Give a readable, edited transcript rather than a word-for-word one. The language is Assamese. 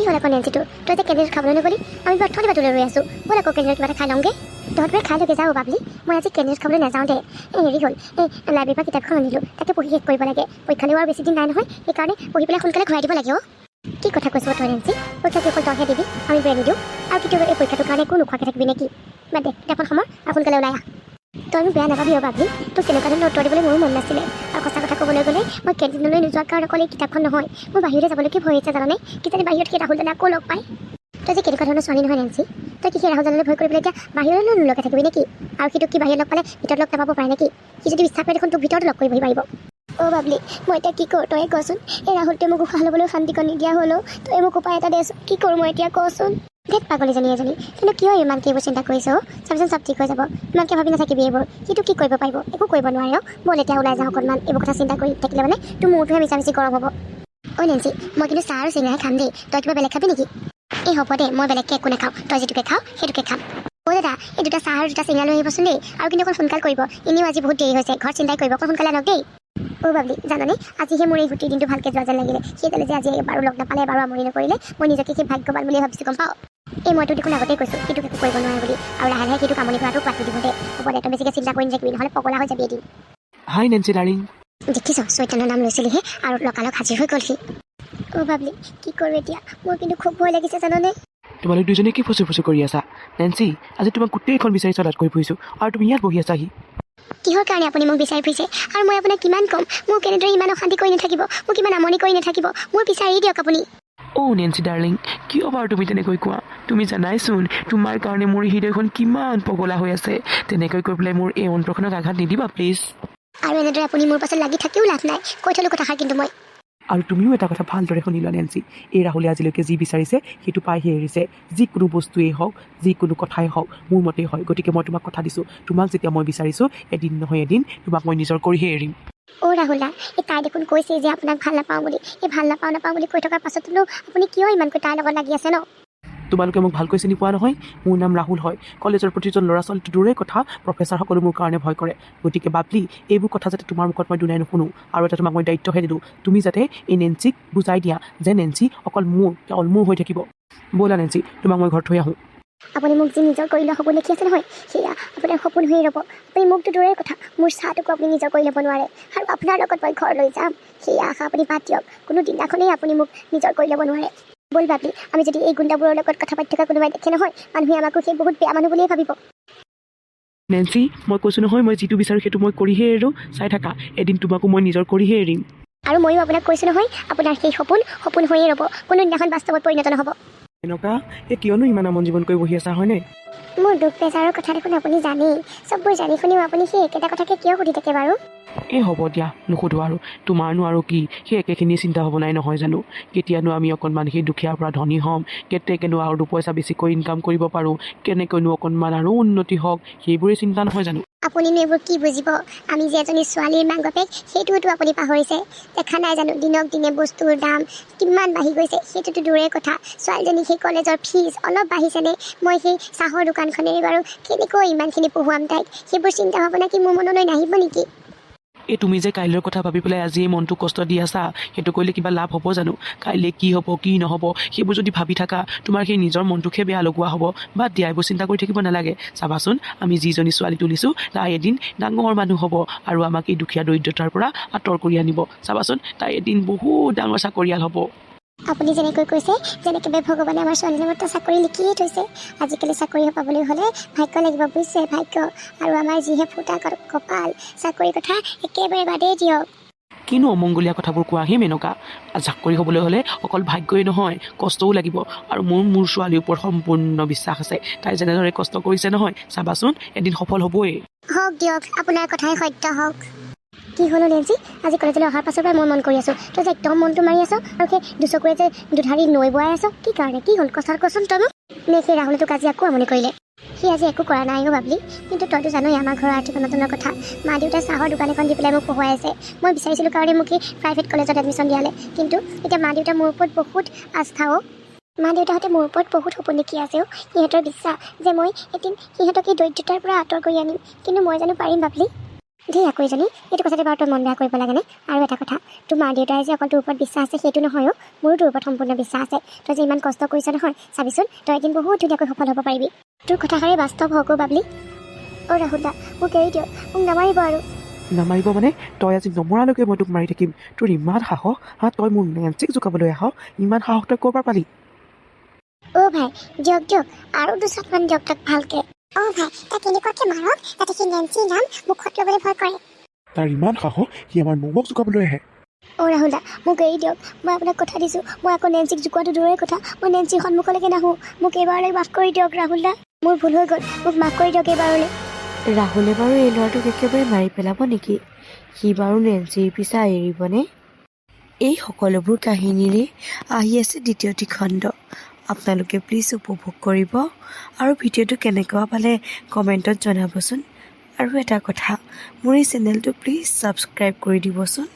হ'ল আকৌ নেঞ্চিটো তই যে কেণ্টিনত খাবলৈ নগ'লি আমি অথনি বাটলৈ ৰৈ আছোঁ ব'ল আকৌ কেণ্টিনত কিবা এটা খাই লওঁগৈ তহঁতবোৰে খাই লগে যাওঁ বাবলি মই আজি কেণ্টিনত খাবলৈ নাযাওঁ দে হেৰি হ'ল লাইব্ৰেৰীৰ পৰা কিতাপখন আনিলোঁ তাতে পঢ়ি শেষ কৰিব লাগে পৰীক্ষালৈও আৰু বেছি দিন নাই নহয় সেইকাৰণে পঢ়ি পেলাই সোনকালে ঘূৰাই দিব লাগে কি কথা কৈছোঁ তই নেঞ্চি পৰীক্ষা কি অকল তইহে দিবি আমি বেয়া নিদিওঁ আৰু কেতিয়াবা এই পৰীক্ষাটোৰ কাৰণে একো নোখোৱাকৈ থাকিবি নেকি বাদ দে কিতাপখন সময় আৰু সোনকালে ওলাই আহ তই মোক বেয়া নাপাবি বাবলি তোক তেনেকুৱা ধৰণৰ উত্তৰ দিবলৈ মোৰো মন নাছিলে আৰু সঁচা কথা ক'বলৈ গ'লে মই কেণ্টিনলৈ নোযোৱাৰ কাৰণে অকল এই কিতাপখন নহয় মোৰ বাহিৰলৈ যাবলৈকে ভয় হৈছে জানানে কিজানি বাহিৰত সেই ৰাহুলজনে আকৌ লগ পায় তই যে কেনেকুৱা ধৰণৰ ছোৱালী নহয় নেঞ্চি তই কি সেই ৰাহুলজনলৈ ভয় কৰিবলৈ এতিয়া বাহিৰলৈ নোলোকে থাকিবি নেকি আৰু সিটোক কি বাহিৰত লগ পালে ভিতৰত লগ নাপাব পাৰে নেকি সি যদি বিশ্বাস কৰে দেখোন তোক ভিতৰত লগ কৰিব পাৰিব বাবলি মই এতিয়া কি কৰোঁ তই কচোন এই ৰাহুলটোৱে মোক উশাহ ল'বলৈও শান্তিকণ নিদিয়া হ'লেও তই মোক উপায় এটা দেচোন কি কৰোঁ মই এতিয়া কচোন ধেত পাগলীজনী এজনী কিন্তু কিয় ইমানকৈ এইবোৰ চিন্তা কৰিছ চাবিচোন চব ঠিক হৈ যাব ইমানকৈ ভাবি নাথাকিবি এইবোৰ সিটো কি কৰিব পাৰিব একো কৰিব নোৱাৰে ব'ল এতিয়া ওলাই যাওঁ অকণমান এইবোৰ কথা চিন্তা কৰি থাকিলে মানে তোৰ মূৰটোহে মিছা মিছি গৰম হ'ব নেঞ্চি মই কিন্তু চাহ আৰু চিঙৰাহে খাম দেই তই কিবা বেলেগ খাবি নেকি এই হ'ব দে মই বেলেগকৈ একো নাখাওঁ তই যিটোকে খাওঁ সেইটোকে খাম দাদা এই দুটা চাহ আৰু দুটা চিঙৰা লৈ আহিবচোন দেই আৰু কিন্তু অকণ সোনকাল কৰিব এনেও আজি বহুত দেৰি হৈছে ঘৰত চিন্তাই কৰিব অকণ সোনকালে আনক দেই বাবলি জানানে আজিহে মোৰ এই গোটেই দিনটো ভালকৈ যোৱা যেন লাগিলে সেইকাৰণে যে আজি এবাৰো লগ নাপালে এবাৰো আমনি নকৰিলে মই নিজকে সেই ভাগ্যৱান বুলি ভাবিছোঁ গম পাওঁ মইতো দেখোন আগতেই কৈছোঁ সিটোক একো কৰিব নোৱাৰে বুলি আৰু লাহে লাহে সেইটো কামনি কৰাটো পাতি দিব দে হ'ব দে তই বেছিকৈ চিন্তা কৰি নাথাকিবি নহ'লে পগলা হৈ যাবি এদিন হাই নেঞ্চি ডাৰ্লিং দেখিছ চৈতন্যৰ নাম লৈছিলিহে আৰু লগালগ হাজিৰ হৈ গ'লহি বাবলি কি কৰোঁ এতিয়া মোৰ কিন্তু খুব ভয় লাগিছে জানানে তোমালোক দুজনে কি ফচু ফচু কৰি আছা নেঞ্চি আজি তোমাক গোটেইখন বিচাৰি চলাত কৰি ফুৰিছোঁ আৰু তুমি ইয়াত বহি আছাহি কিহৰ কাৰণে আপুনি মোক বিচাৰি ফুৰিছে আৰু মই আপোনাক কিমান ক'ম মোক কেনেদৰে ইমান অশান্তি কৰি নাথাকিব মোক ইমান আমনি কৰি নাথাকিব মোৰ বিচাৰি দিয়ক আপুনি নেঞ্চি ডাৰ্লিং কিয় বাৰু তুমি তেনেকৈ কোৱা তুমি জানাইচোন তোমাৰ কাৰণে মোৰ হৃদয়খন কিমান পগলা হৈ আছে তেনেকৈ কৈ পেলাই মোৰ এই অন্তৰখনক আঘাত নিদিবা প্লিজ আৰু এনেদৰে আপুনি মোৰ পাছত লাগি থাকিও লাভ নাই কৈ থ'লোঁ কথাষাৰ কিন্তু মই আৰু তুমিও এটা কথা ভালদৰে শুনি লোৱা নেঞ্চি এই ৰাহুলে আজিলৈকে যি বিচাৰিছে সেইটো পাইহে এৰিছে যিকোনো বস্তুৱেই হওক যিকোনো কথাই হওক মোৰ মতেই হয় গতিকে মই তোমাক কথা দিছোঁ তোমাক যেতিয়া মই বিচাৰিছোঁ এদিন নহয় এদিন তোমাক মই নিজৰ কৰিহে এৰিম ৰাহুল দা এই তাই দেখোন কৈছে যে আপোনাক ভাল নাপাওঁ বুলি এই ভাল নাপাওঁ বুলি কৈ থকাৰ পাছতনো আপুনি কিয় ইমানকৈ তাইৰ লগত লাগি আছে ন তোমালোকে মোক ভালকৈ চিনি পোৱা নহয় মোৰ নাম ৰাহুল হয় কলেজৰ প্ৰতিজন ল'ৰা ছোৱালীটো দূৰৰে কথা প্ৰফেচাৰসকলে মোৰ কাৰণে ভয় কৰে গতিকে বাবলি এইবোৰ কথা যাতে তোমাৰ মুখত মই দুনাই নুশুনো আৰু এটা তোমাক মই দায়িত্বহে দিলোঁ তুমি যাতে এই নেঞ্চিক বুজাই দিয়া যে নেঞ্চি অকল মোৰ হৈ থাকিব ব'লা নেঞ্চি তোমাক মই ঘৰত থৈ আহোঁ আপুনি মোক যি নিজৰ কৰি লোৱা সপোন দেখি আছে নহয় সেয়া আপোনাৰ সপোন হৈয়ে ৰ'ব আপুনি মোকতো দূৰৰে কথা মোৰ চাহটোকো আপুনি নিজৰ কৰি ল'ব নোৱাৰে আৰু আপোনাৰ লগত মই ঘৰলৈ যাম সেয়া আশা আপুনি বাদ দিয়ক কোনো দিনাখনেই আপুনি মোক নিজৰ কৰি ল'ব নোৱাৰে ব'ল বাবলি আমি যদি এই গুণ্ডাবোৰৰ লগত কথা পাতি থকা কোনোবাই দেখে নহয় মানুহে আমাকো সেই বহুত বেয়া মানুহ বুলিয়ে ভাবিব নেঞ্চি মই কৈছোঁ নহয় মই যিটো বিচাৰোঁ সেইটো মই কৰিহে এৰোঁ চাই থাকা এদিন তোমাকো মই নিজৰ কৰিহে এৰিম আৰু ময়ো আপোনাক কৈছোঁ নহয় আপোনাৰ সেই সপোন হৈয়ে ৰ'ব কোনো দিনাখন বাস্তৱত পৰিণত নহ'ব এনেকুৱা কিয়নো ইমান আমন জীৱন কৰি বহি আছা হয়নে মোৰ দুখ বেজাৰৰ কথা দেখোন আপুনি জানেই চববোৰ জানি শুনিও আপুনি সেই একেটা কথাকে কিয় সুধি থাকে বাৰু হ'ব দিয়া নুসুধো আৰু তোমাৰনো আৰু কি সেই একেখিনিয়ে চিন্তা হ'ব নাই নহয় জানো কেতিয়ানো আমি অকণমান সেই দুখীয়াৰ পৰা ধনী হ'ম কেনেকৈনো আৰু দুপইচা বেছিকৈ ইনকাম কৰিব পাৰোঁ কেনেকৈনো অকণমান আৰু উন্নতি হওক সেইবোৰে চিন্তা নহয় জানো আপুনিনো এইবোৰ কি বুজিব আমি যে এজনী ছোৱালীৰ মাক বাপেক সেইটোতো আপুনি পাহৰিছে দেখা নাই জানো দিনক দিনে বস্তুৰ দাম কিমান বাঢ়ি গৈছে সেইটোতো দূৰৰে কথা ছোৱালীজনী সেই কলেজৰ ফিজ অলপ বাঢ়িছেনে মই সেই চাহৰ দোকানখনেৰে বাৰু কেনেকৈ ইমানখিনি পঢ়ুৱাম তাইক সেইবোৰ চিন্তা ভাৱনা কি মোৰ মনলৈ নাহিব নেকি তুমি যে কাইলৈৰ কথা ভাবি পেলাই আজি এই মনটো কষ্ট দি আছা সেইটো কৰিলে কিবা লাভ হ'ব জানো কাইলৈ কি হ'ব কি নহ'ব সেইবোৰ যদি ভাবি থাকা তোমাৰ সেই নিজৰ মনটোকহে বেয়া লগোৱা হ'ব বাদ দিয়া এইবোৰ চিন্তা কৰি থাকিব নালাগে চাবাচোন আমি যিজনী ছোৱালী তুলিছোঁ তাই এদিন ডাঙৰ মানুহ হ'ব আৰু আমাক এই দুখীয়া দৰিদ্ৰতাৰ পৰা আঁতৰ কৰি আনিব চাবাচোন তাই এদিন বহুত ডাঙৰ চাকৰিয়াল হ'ব আপুনি যেনেকৈ কৈছে যেনেকৈ ভগৱানে আমাৰ ছোৱালীৰ লগত চাকৰি লিখিয়ে থৈছে আজিকালি চাকৰি পাবলৈ হ'লে ভাগ্য লাগিব বুজিছে ভাগ্য আৰু আমাৰ যিহে ফুটা কপাল চাকৰিৰ কথা একেবাৰে বাদেই দিয়ক কিনো অমংগলীয়া কথাবোৰ কোৱা হে মেনকা চাকৰি হ'বলৈ হ'লে অকল ভাগ্যই নহয় কষ্টও লাগিব আৰু মোৰ ছোৱালীৰ ওপৰত সম্পূৰ্ণ বিশ্বাস আছে তাই যেনেদৰে কষ্ট কৰিছে নহয় চাবাচোন এদিন সফল হ'বই হওক দিয়ক আপোনাৰ কথাই সত্য হওক কি হ'ল নেঞ্চি আজি কলেজলৈ অহাৰ পাছৰ পৰাই মই মন কৰি আছোঁ তই যে একদম মনটো মাৰি আছ আৰু সেই দুচকুৰে যে দুধাৰি নৈ বোৱাই আছ কি কাৰণে কি হ'ল কথা কচোন তই মোক নে সেই ৰাহুলে তোক আজি আকৌ আমনি কৰিলে সি আজি একো কৰা নাই বাবলি কিন্তু তইতো জানই আমাৰ ঘৰৰ আৰ্থিক অনাটনৰ কথা মা দেউতাই চাহৰ দোকান এখন দি পেলাই মোক পঢ়ুৱাই আছে মই বিচাৰিছিলোঁ কাৰণে মোক এই প্ৰাইভেট কলেজত এডমিশ্যন দিয়ালে কিন্তু এতিয়া মা দেউতাৰ মোৰ ওপৰত বহুত আস্থাও মা দেউতাহঁতে মোৰ ওপৰত বহুত সপোন দেখি আছেও সিহঁতৰ বিশ্বাস যে মই এদিন সিহঁতক এই দৰিদ্ৰতাৰ পৰা আঁতৰ কৰি আনিম কিন্তু মই জানো পাৰিম বাবলি দেই আকৈজনী, এইটো কথাতে বাৰু তই মন বেয়া কৰিব লাগেনে? আৰু এটা কথা, তোৰ মা দেউতাই যে অকল তোৰ ওপৰত বিশ্বাস আছে সেইটো নহয়ও, মোৰো তোৰ ওপৰত সম্পূৰ্ণ বিশ্বাস আছে। তই যে ইমান কষ্ট কৰিছ নহয়, চাবিচোন তই এদিন বহুত ধুনীয়াকৈ সফল হ'ব পাৰিবি। তোৰ কথাষাৰে বাস্তৱ হওক বাবলি। অ' ৰাহুল দা, মোক এৰি দিয়ক, মোক নামাৰিব আৰু। নামাৰিব মানে? তই আজি নমৰালৈকে মই তোক মাৰি থাকিম। তোৰ ইমান সাহস, তই মোৰ নেঞ্চিক জোকাবলৈ আহ? ইমান সাহস তই ক'ৰ পৰা পালি? অ' ভাই দিয়ক আৰু দুচাটমান দিয়ক তাক ভালকে। অ' ভাই তাক এনেকুৱাকে মাৰক যাতে সি নেঞ্চিৰ নাম মুখত ল'বলৈ ভয় কৰে। তাৰ ইমান সাহস, সি আমাৰ নবক জোকাবলৈ আহে। অ' ৰাহুল দা, মোক এৰি দিয়ক। মই আপোনাক কথা দিছোঁ, মই আকৌ নেঞ্চিক জোকোৱাটো দূৰৰে কথা, মই নেঞ্চিৰ সন্মুখলৈকে নাহোঁ। মোক এইবাৰলৈ মাফ কৰি দিয়ক ৰাহুল দা, মোৰ ভুল হৈ গ'ল, মোক মাফ কৰি দিয়ক এইবাৰলৈ। ৰাহুলে বাৰু এই ল'ৰাটোক একেবাৰে মাৰি পেলাব নেকি? সি বাৰু নেঞ্চিৰ পিছা এৰিবনে? এই সকলোবোৰ কাহিনীৰে আহি আছে দ্বিতীয়টি খণ্ড। আপোনালোকে প্লিজ উপভোগ কৰিব আৰু ভিডিঅ'টো কেনেকুৱা পালে কমেণ্টত জনাবচোন। আৰু এটা কথা, মোৰ এই চেনেলটো প্লিজ ছাবস্ক্ৰাইব কৰি দিবচোন।